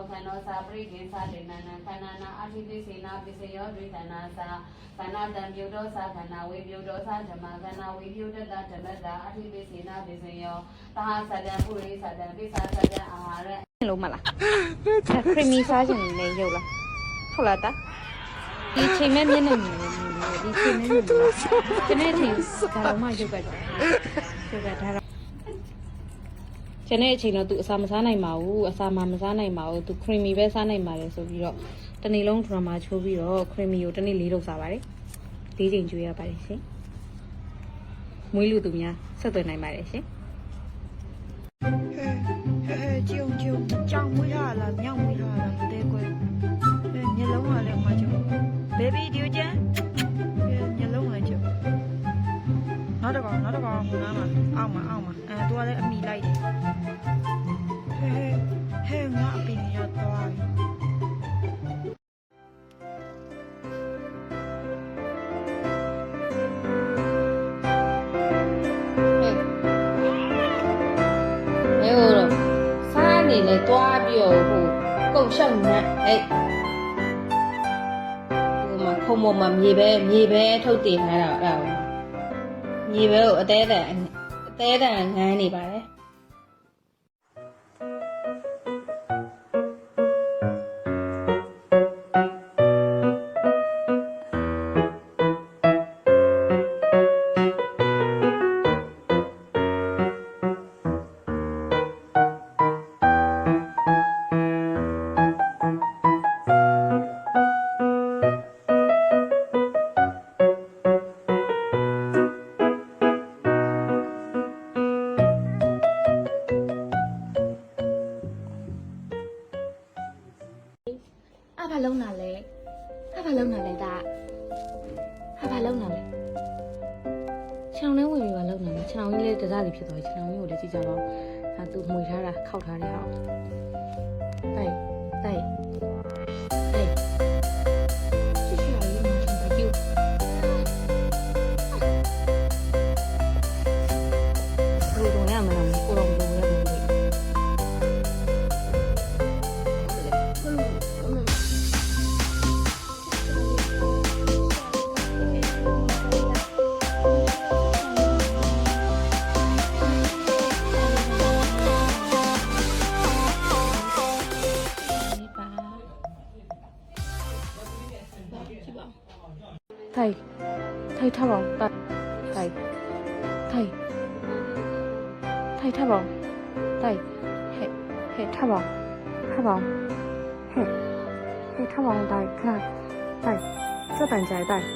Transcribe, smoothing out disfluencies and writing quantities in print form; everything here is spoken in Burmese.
ခန္ဓာစာပရိဒေသတေနနာခန္ဓာနာအထိပိစေနာပိစယောဒိဋ္ဌနာစာခန္ဓာတံပြုတောစာခန္ဓာဝေပြုတောစာဓမ္မခန္ဓာဝေပြုတတဓမ္မတာအထိပိစေနာပိစယောသဟသတံပုရိသတံပိစာသတံအာဟာရလုံးမလားခရီမီစားခြင်းနဲ့ရုပ်လားဟုတ်လားတာဒီချိန်မဲ့မျက်နှာမြင်နေဒီချိန်မဲ့မြင်နေဒီနေ့ချိန်ဒါတော့မှရုပ်ကဒါကျန်တဲ့အချိန်တော့သူအစာမစားနိုင်ပါဘူးအစာမစားနိုင်ပါဘူးသူခရီမီပဲစားနိုင်ပါတယ်ဆိုပြီးတော့တနေ့လုံးဒရမာချိုးပြီးတော့ခရီမီကိုတနေ့၄ထုတ်စားပါတယ်၄ချိန်ကျွေးရပါတယ်ရှင်မွေးလူသူများဆက်သွယ်နိုင်ပါတယ်ရှင်ကြုံကြောင်မွေးထားလားမြောက်မွေးထားလားမသိကွယ်ညလုံးကလည်းမကြုံဘေဘီဒီယိုကျန်ညလုံးလည်းကြုံနောက်တစ်ကောင်ဟိုနားမှာအောက်မှာသူကလည်းအမိလိုက်တယ်ဟဲငါအပင်ရသွားပြီလေတွားပြီးတော့ဟိုကုတ်ရှောက်ညက်ဟဲ့ဟိုမှာခုံပေါ်မှာမြေပဲထုတ်တင်ထားတာအဲ့ဒါမြေပဲကိုအသေးတန်ငန်းနေပါတယ်ဘာလုံးနာလဲဘာလုံးနာလဲဒါဘာလုံးနာလဲခြေထောင်ထဲဝင်ပြီးဘာလုံးနာလဲခြေထောင်ကြီးလေးတစားလေးဖြစ်သွားပြီခြေထောင်ကြီးကိုလည်းကြည့်ကြပါဦးဒါသူမှွေထားတာခောက်ထားတဲ့ဟာတိုက်ချစ်ချင်လေးမှချင်ပါကြည့်ဘယ်လိုရမလဲကိုတော့ဘယ်လိုရမလဲထိုင်ထားပါဦးထိုင်ထားပါဦးတိုင်ဟဲ့ထားပါဦးဟဲ့ထားပါဦးတိုင်ခဏတိုင်စက်တန်ကြိုင်တိုင်